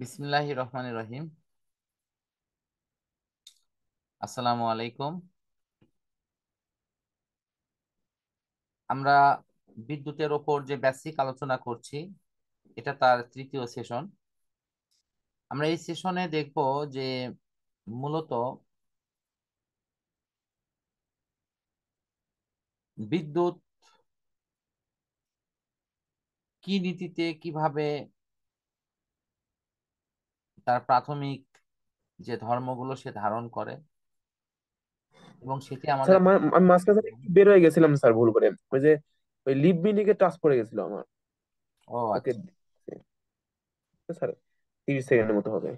বিসমিল্লাহির রহমানির রহিম। আসসালামু আলাইকুম। আমরা বিদ্যুতের ওপর যে বেসিক আলোচনা করছি, এটা তার তৃতীয় সেশন। আমরা এই সেশনে দেখব যে মূলত বিদ্যুৎ কি নীতিতে কিভাবে তার প্রাথমিক যে ধর্মগুলো সে ধারণ করে এবং সেটি স্যার আমাদের। আমি মাঝখানে একটু বের হয়ে গেছিলাম স্যার, ভুল করে। ওই যে ওই লিভ মিনিকে টাচ পড়ে গেছিল আমার। ও ওকে আচ্ছা, স্যার, 30 সেকেন্ডের মতো হবে।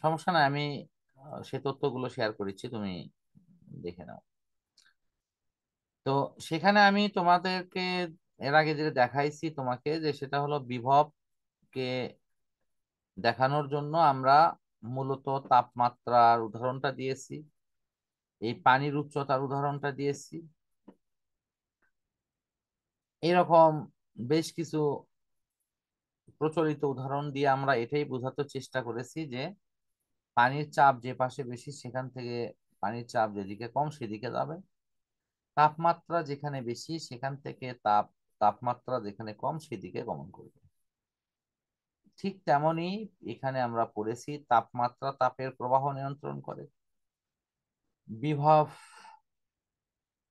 সমস্যা নাই, আমি সে তথ্যগুলো শেয়ার করেছি, তুমি দেখে নাও। তো সেখানে আমি তোমাদেরকে এর আগে যেটা দেখাইছি তোমাকে, যে সেটা হলো বিভবকে দেখানোর জন্য আমরা মূলত তাপমাত্রার উদাহরণটা দিয়েছি, এই পানির উচ্চতার উদাহরণটা দিয়েছি। এরকম বেশ কিছু প্রচলিত উদাহরণ দিয়ে আমরা এটাই বোঝাতে চেষ্টা করেছি যে পানির চাপ যে পাশে বেশি সেখান থেকে পানির চাপ যেদিকে কম সেদিকে যাবে, তাপমাত্রা যেখানে বেশি সেখান থেকে তাপমাত্রা যেখানে কম সেদিকে গমন করবে। ঠিক তেমনি এখানে আমরা পড়েছি তাপমাত্রা তাপের প্রবাহ নিয়ন্ত্রণ করে, বিভব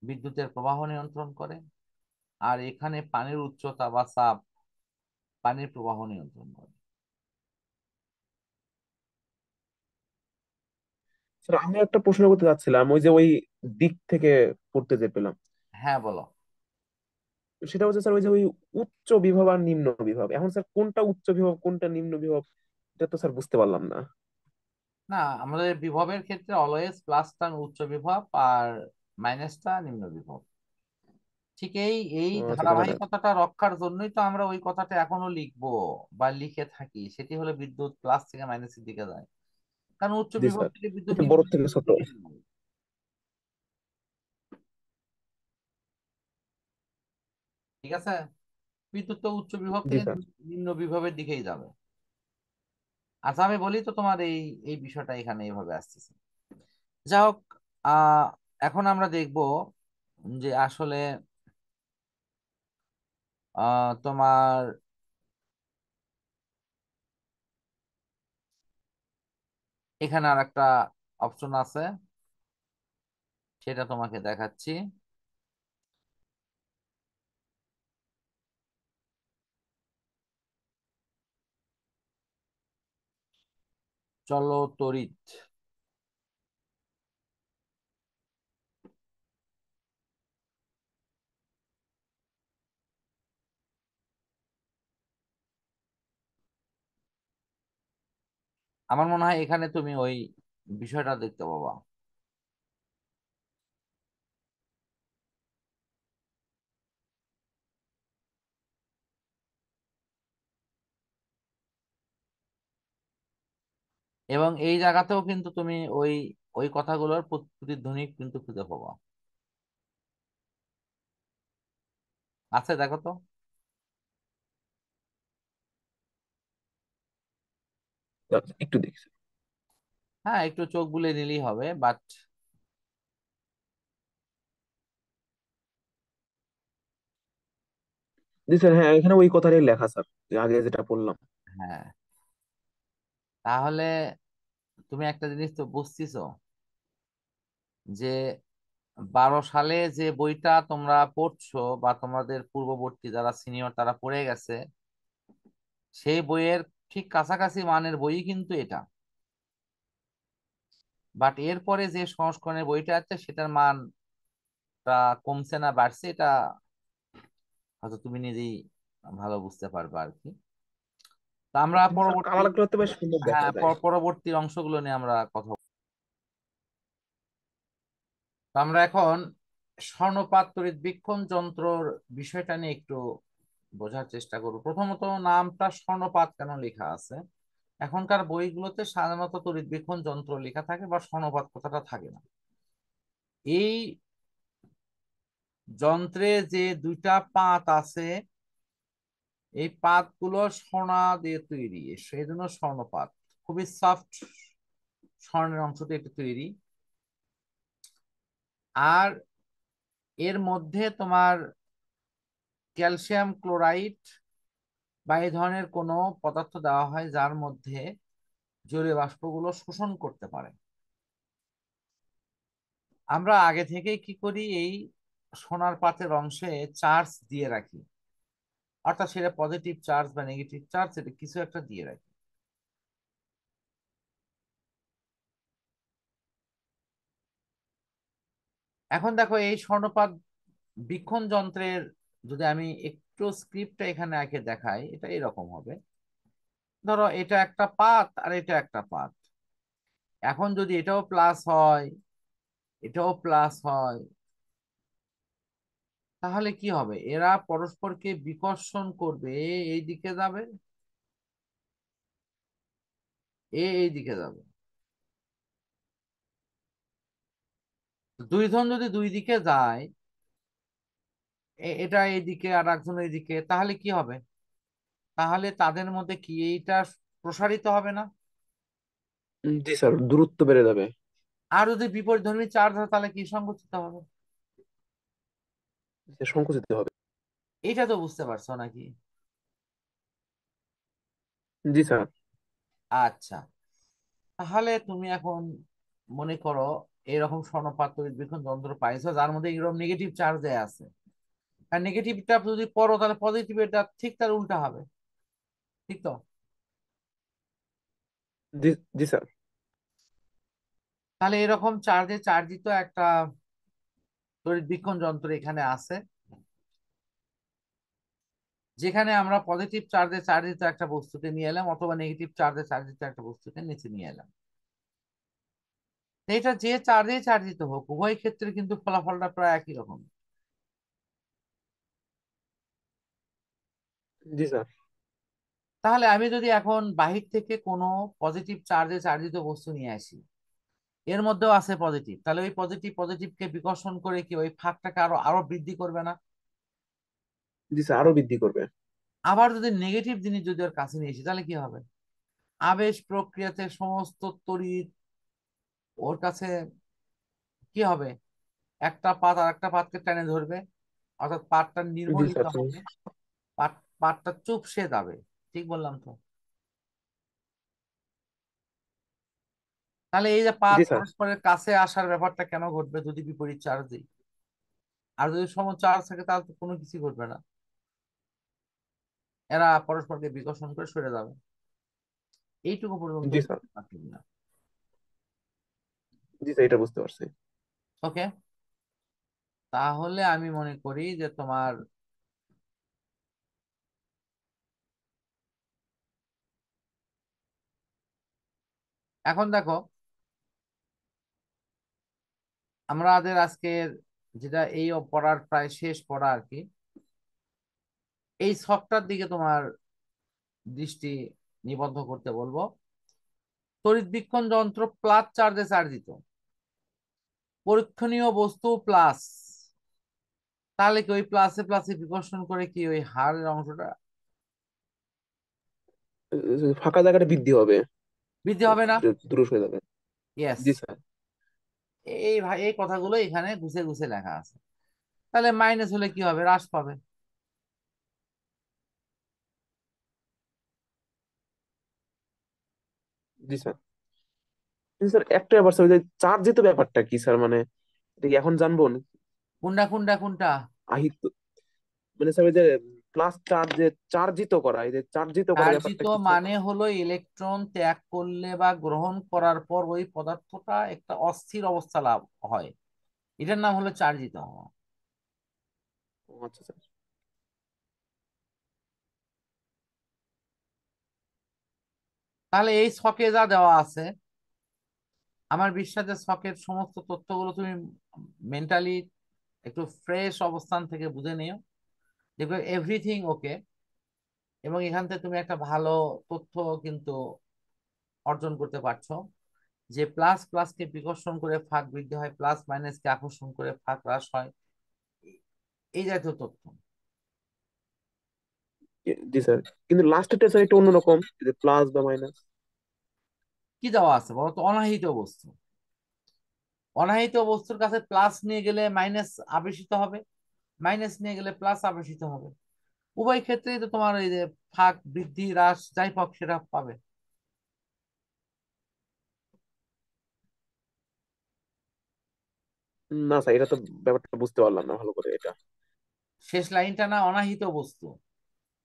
বিদ্যুতের প্রবাহ নিয়ন্ত্রণ করে, আর এখানে পানির উচ্চতা বা চাপ পানির প্রবাহ নিয়ন্ত্রণ করে। স্যার, আমি একটা প্রশ্ন করতে চাচ্ছিলাম, ওই যে ওই দিক থেকে পড়তে যে পেলাম, হ্যাঁ, বলো। সেটা হচ্ছে স্যার ওই যে ওই উচ্চ বিভব আর নিম্ন বিভব। এখন স্যার কোনটা উচ্চ বিভব কোনটা নিম্ন বিভব, এটা তো স্যার বুঝতে পারলাম না। না, আমাদের বিভবের ক্ষেত্রে অলওয়েজ প্লাসটা উচ্চ বিভব আর মাইনাসটা নিম্ন বিভব। ঠিক এই এই আচ্ছা স্যার, মানে ধারাবাহিকতাটা রক্ষার জন্যই তো আমরা ওই কথাটা এখনো লিখবো বা লিখে থাকি, সেটি হলো বিদ্যুৎ প্লাস থেকে মাইনাসের দিকে যায়, কারণ উচ্চ জি বিভব স্যার, থেকে বিদ্যুৎ এটা নিম্ন বড় থেকে বিভবের ছোট। দিকে যায়। ঠিক আছে, বিদ্যুৎ তো উচ্চ বিভব জি থেকে স্যার। নিম্ন বিভবের দিকেই যাবে। আচ্ছা, আমি বলি তো তোমার এই এই বিষয়টা এখানে এইভাবে আসতেছে। যাই হোক, আহ এখন আমরা দেখব যে আসলে তোমার এখানে আর একটা অপশন আছে, সেটা তোমাকে দেখাচ্ছি। চলো তড়িৎ। আমার মনে হয় এখানে তুমি ওই বিষয়টা দেখতে পাবা। এবং এই জায়গাতেও কিন্তু তুমি ওই ওই কথাগুলোর প্রতিধ্বনি কিন্তু খুঁজে পাবা। আছে, দেখো তো। আচ্ছা, একটু দেখছি। হ্যাঁ, একটু চোখ বুলিয়ে নিলেই হবে, বাট জি স্যার, হ্যাঁ, এখানে ওই কথাটাই লেখা স্যার, যে আগে যেটা পড়লাম। হ্যাঁ, তাহলে তুমি একটা জিনিস তো বুঝতেছো যে 12 সালে যে বইটা তোমরা পড়ছো বা তোমাদের পূর্ববর্তী যারা সিনিয়র তারা পড়ে গেছে, সেই বইয়ের ঠিক কাছাকাছি মানের বই কিন্তু এটা। বাট এরপরে যে সংস্করণের বইটা আছে সেটার মানটা কমছে না বাড়ছে, এটা হয়তো তুমি নিজেই ভালো বুঝতে পারবে আর কি। তো আমরা কিন্তু স্যার পরবর্তী, কালার গুলো তো বেশ সুন্দর দেখা হ্যাঁ, যায়। পরবর্তী অংশগুলো নিয়ে আমরা কথা বলবো। তো আমরা এখন স্বর্ণপাত তড়িৎবীক্ষণ যন্ত্রর বিষয়টা নিয়ে একটু বোঝার চেষ্টা করব। প্রথমত, নামটা স্বর্ণপাত কেন লেখা আছে? এখনকার বইগুলোতে সাধারণত তড়িৎবীক্ষণ যন্ত্র লেখা থাকে বা স্বর্ণপাত কথাটা থাকে না। এই যন্ত্রে যে দুইটা পাত আছে, এই পাতগুলো সোনা দিয়ে তৈরি, সেই জন্য স্বর্ণপাত। খুবই সফট স্বর্ণের অংশটি একটু তৈরি। আর এর মধ্যে তোমার ক্যালসিয়াম ক্লোরাইড বা এই ধরনের কোনো পদার্থ দেওয়া হয় যার মধ্যে জলীয় বাষ্পগুলো শোষণ করতে পারে। আমরা আগে থেকেই কি করি, এই সোনার পাতের অংশে চার্জ দিয়ে রাখি, অর্থাৎ সেটা পজিটিভ চার্জ বা নেগেটিভ চার্জ, এটা কিছু একটা দিয়ে রাখি। এখন দেখো এই স্বর্ণপাত বীক্ষণ যন্ত্রের, যদি আমি একটু স্ক্রিপ্টটা এখানে এঁকে দেখাই, এটা এরকম হবে। ধরো এটা একটা পাত আর এটা একটা পাত। এখন যদি এটাও প্লাস হয়, এটাও প্লাস হয়, তাহলে কি হবে? এরা পরস্পরকে বিকর্ষণ করবে, এই দিকে যাবে, এই দিকে যাবে। দুই ধন যদি দুই দিকে যায়, এটা এইদিকে আর একজন এইদিকে, তাহলে কি হবে? তাহলে তাদের মধ্যে কি এইটা প্রসারিত হবে না? জি স্যার, দূরত্ব বেড়ে যাবে। আর যদি বিপরীতধর্মী চার্জ হয় তাহলে কি সংকুচিত হবে? সংকুচিত হবে। এটা তো বুঝতে পারছো নাকি? জি স্যার। আচ্ছা, তাহলে তুমি এখন মনে করো এরকম স্বর্ণপাত তড়িৎবীক্ষণ যন্ত্র পাইছো যার মধ্যে এরকম নেগেটিভ চার্জ দেয়া আছে, আর নেগেটিভটা যদি পড়ো তাহলে পজিটিভ, এটা ঠিক তার উল্টা হবে, ঠিক তো? জি। জি স্যার। তাহলে এরকম চার্জে চার্জিত একটা তড়িৎবীক্ষণ যন্ত্র এখানে আছে, যেখানে আমরা পজিটিভ চার্জে চার্জিত একটা বস্তুকে নিয়ে এলাম অথবা নেগেটিভ চার্জে চার্জিত একটা বস্তুকে নিচে নিয়ে এলাম। তো এটা যে চার্জে চার্জিত হোক, উভয় ক্ষেত্রে কিন্তু ফলাফলটা প্রায় একই রকম। জি স্যার। তাহলে আমি যদি এখন বাহির থেকে কোনো পজিটিভ চার্জে চার্জিত বস্তু নিয়ে আসি, এর মধ্যেও আছে পজিটিভ, তাহলে ওই পজিটিভ পজিটিভকে বিকর্ষণ করে কি ওই ফাঁকটাকে আরো আরো বৃদ্ধি করবে না? জি স্যার, আরো বৃদ্ধি করবে। আবার যদি নেগেটিভ জিনিস যদি ওর কাছে নিয়ে আসি তাহলে কি হবে? আবেশ প্রক্রিয়াতে সমস্ত তড়িৎ ওর কাছে কি হবে? একটা পাত আর একটা পাতকে টেনে ধরবে, অর্থাৎ পাতটা জি নির্মলিত স্যার। হবে, পাতটা চুপসে যাবে। ঠিক বললাম তো? তাহলে এই যে পাত জি স্যার। পরস্পরের কাছে আসার ব্যাপারটা কেন ঘটবে যদি বিপরীত চার্জ দিই? আর যদি সম চার্জ থাকে তাহলে তো কোনো কিছু ঘটবে না, এরা পরস্পরকে বিকর্ষণ করে সরে যাবে। এইটুকু পর্যন্ত জি স্যার। পারছি না। জি স্যার, এটা বুঝতে পারছি। ওকে, তাহলে আমি মনে করি যে তোমার এখন দেখো আমাদের আজকের যেটা এই পড়ার প্রায় শেষ পড়া আর কি, এই ছকটার দিকে তোমার দৃষ্টি নিবদ্ধ করতে বলবো। তড়িৎবীক্ষণ যন্ত্র প্লাস চার্জে চার্জিত, পরীক্ষণীয় বস্তু প্লাস, তাহলে কি ওই প্লাসে প্লাসে বিকর্ষণ করে কি ওই হারের অংশটা ফাঁকা জায়গাটা বৃদ্ধি হবে। বৃদ্ধি হবে না? দূর হয়ে যাবে। ইয়েস। জি স্যার। এই ভাই এই কথাগুলো এখানে গুছে গুছে লেখা আছে। তাহলে মাইনাস হলে কি হবে? হ্রাস পাবে। জি স্যার। জি স্যার, একটা ব্যাপার স্যার, ওই যে চার্জিত ব্যাপারটা কি স্যার, মানে এটা কি এখন জানবো কোনটা কোনটা কোনটা? আহিত, মানে স্যার ওই যে প্লাস চার্জ, যে চার্জিত করা, এই যে চার্জিত করা চার্জিত ব্যাপারটা কি স্যার? মানে হলো ইলেকট্রন ত্যাগ করলে বা গ্রহণ করার পর ওই পদার্থটা একটা অস্থির অবস্থা লাভ হয়, এটার নাম হলো চার্জিত হওয়া। ও আচ্ছা স্যার। তাহলে এই ছকে যা দেওয়া আছে, আমার বিশ্বাস যে ছকের সমস্ত তথ্যগুলো তুমি মেন্টালি একটু ফ্রেশ অবস্থান থেকে বুঝে নিও, দেখবে এভরিথিং ওকে, এবং এখান থেকে তুমি একটা ভালো তথ্য কিন্তু অর্জন করতে পারছো, যে প্লাস প্লাসকে বিকর্ষণ করে ফাঁক বৃদ্ধি হয়, প্লাস মাইনাসকে আকর্ষণ করে ফাঁক হ্রাস হয়, এই জাতীয় তথ্য। জি স্যার, কিন্তু লাস্টেরটা স্যার একটু অন্যরকম, যে প্লাস বা মাইনাস। কি দেওয়া আছে বলো তো? অনাহিত বস্তু। অনাহিত বস্তুর কাছে প্লাস নিয়ে গেলে মাইনাস আবেশিত হবে, মাইনাস নিয়ে গেলে প্লাস আবেশিত হবে। উভয় ক্ষেত্রেই তো তোমার এই যে ফাঁক বৃদ্ধি হ্রাস যাই পাক সেটা পাবে। না স্যার, এটা তো ব্যাপারটা বুঝতে পারলাম না ভালো করে এটা। শেষ লাইনটা না, অনাহিত বস্তু।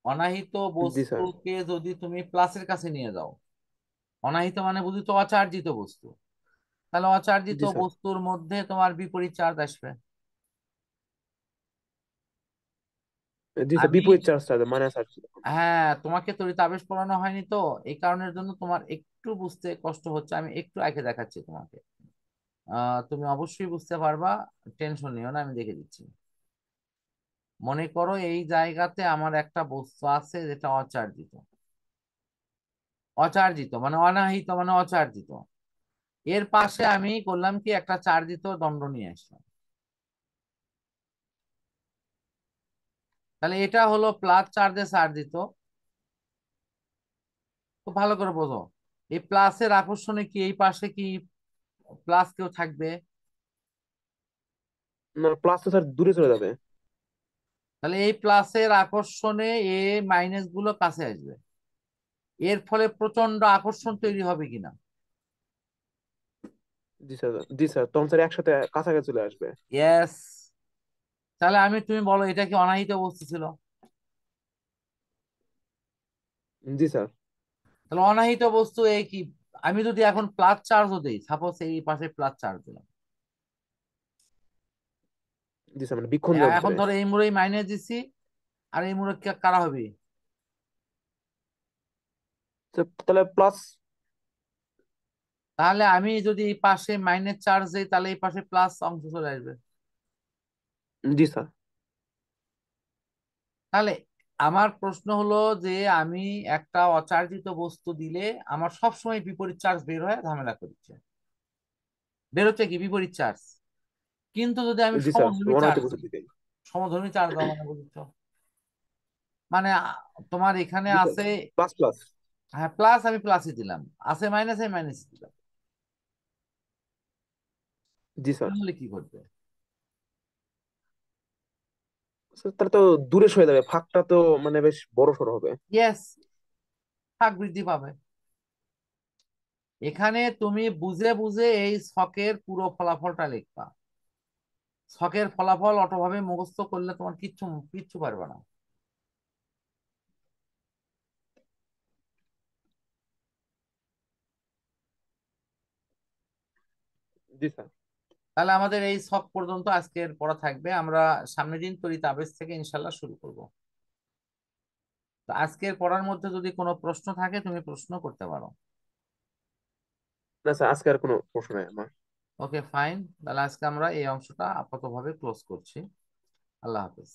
অনাহিত জি স্যার। বস্তুকে যদি তুমি প্লাসের কাছে নিয়ে যাও, অনাহিত মানে বুঝি তো অচার্জিত বস্তু, তাহলে অচার্জিত জি স্যার। বস্তুর মধ্যে তোমার বিপরীত চার্জ আসবে। জি স্যার, আমি, বিপরীত চার্জটা মাইনাস আর কি। হ্যাঁ, তোমাকে তড়িতাবেশ পড়ানো হয়নি তো, এই কারণের জন্য তোমার একটু বুঝতে কষ্ট হচ্ছে। আমি একটু আগে দেখাচ্ছি তোমাকে, তুমি অবশ্যই বুঝতে পারবা। টেনশন নিও না, আমি দেখে দিচ্ছি। মনে করো এই জায়গাতে আমার একটা বস্তু আছে যেটা অচার্জিত। অচার্জিত মানে অনাহিত মানে অচার্জিত। এর পাশে আমি করলাম কি, একটা চার্জিত দণ্ড নিয়ে আসলাম। তাহলে এটা হলো প্লাস চার্জে চার্জিত। খুব ভালো করে বোঝো, এই প্লাসের আকর্ষণে কি এই পাশে কি প্লাস কেউ থাকবে? না, প্লাস তো স্যার দূরে চলে যাবে। তাহলে এই প্লাসের আকর্ষণে এ মাইনাস গুলো কাছে আসবে। এর ফলে প্রচন্ড আকর্ষণ তৈরি হবে কিনা? জি স্যার। জি স্যার, তখন স্যার একসাথে কাছাকাছি চলে আসবে। ইয়েস। তাহলে তুমি বলো এটা কি অনাহিত বস্তু ছিল? জি স্যার। তাহলে অনাহিত বস্তু এই কি, আমি যদি এখন প্লাস চার্জও দিই, সাপোজ এই পাশে প্লাস চার্জ দিলাম, জি স্যার, মানে বিক্ষণ জমবে। এখন ধরো এই মুড়ে মাইনাস দিছি, আর এই মুড়ে কারা হবে? তাহলে প্লাস। তাহলে আমি যদি এই পাশে মাইনাস চার্জ দিই, তাহলে এই পাশে প্লাস অংশ চলে আসবে। জি স্যার। তাহলে আমার প্রশ্ন হলো যে আমি একটা অচার্জিত বস্তু দিলে আমার সবসময় বিপরীত চার্জ বের হয়ে ঝামেলা করছে, বেরোচ্ছে কি বিপরীত চার্জ। কিন্তু যদি আমি জি স্যার, সমধর্মী অনাহত চার্জ বস্তু দিই, দিকে। সমধর্মী চার্জ দাও মানে বুঝছো, মানে তোমার এখানে জি স্যার, আছে, প্লাস প্লাস। হ্যাঁ প্লাস আমি প্লাসই দিলাম, আছে মাইনাস আমি মাইনাস দিলাম, জি স্যার। তাহলে কি করবে? স্যার, তাহলে তো দূরে সরে যাবে, ফাঁকটা তো মানে বেশ বড় সড়ো হবে। ইয়েস, ফাঁক বৃদ্ধি পাবে। এখানে তুমি বুঝে বুঝে এই ছকের পুরো ফলাফলটা লিখবা। ছকের ফলাফল অটোভাবে মুখস্থ করলে তোমার কিচ্ছু কিচ্ছু পারবে না। জি স্যার। তাহলে আমাদের এই ছক পর্যন্ত আজকের পড়া থাকবে। আমরা সামনের দিন তড়িৎ আবেশ থেকে ইনশাল্লাহ শুরু করব। তো আজকের পড়ার মধ্যে যদি কোনো প্রশ্ন থাকে তুমি প্রশ্ন করতে পারো। না স্যার, আজকে আর কোনো প্রশ্ন নেই আমার। ওকে ফাইন, তাহলে আজকে আমরা এই অংশটা আপাতভাবে ক্লোজ করছি। আল্লাহ হাফেজ।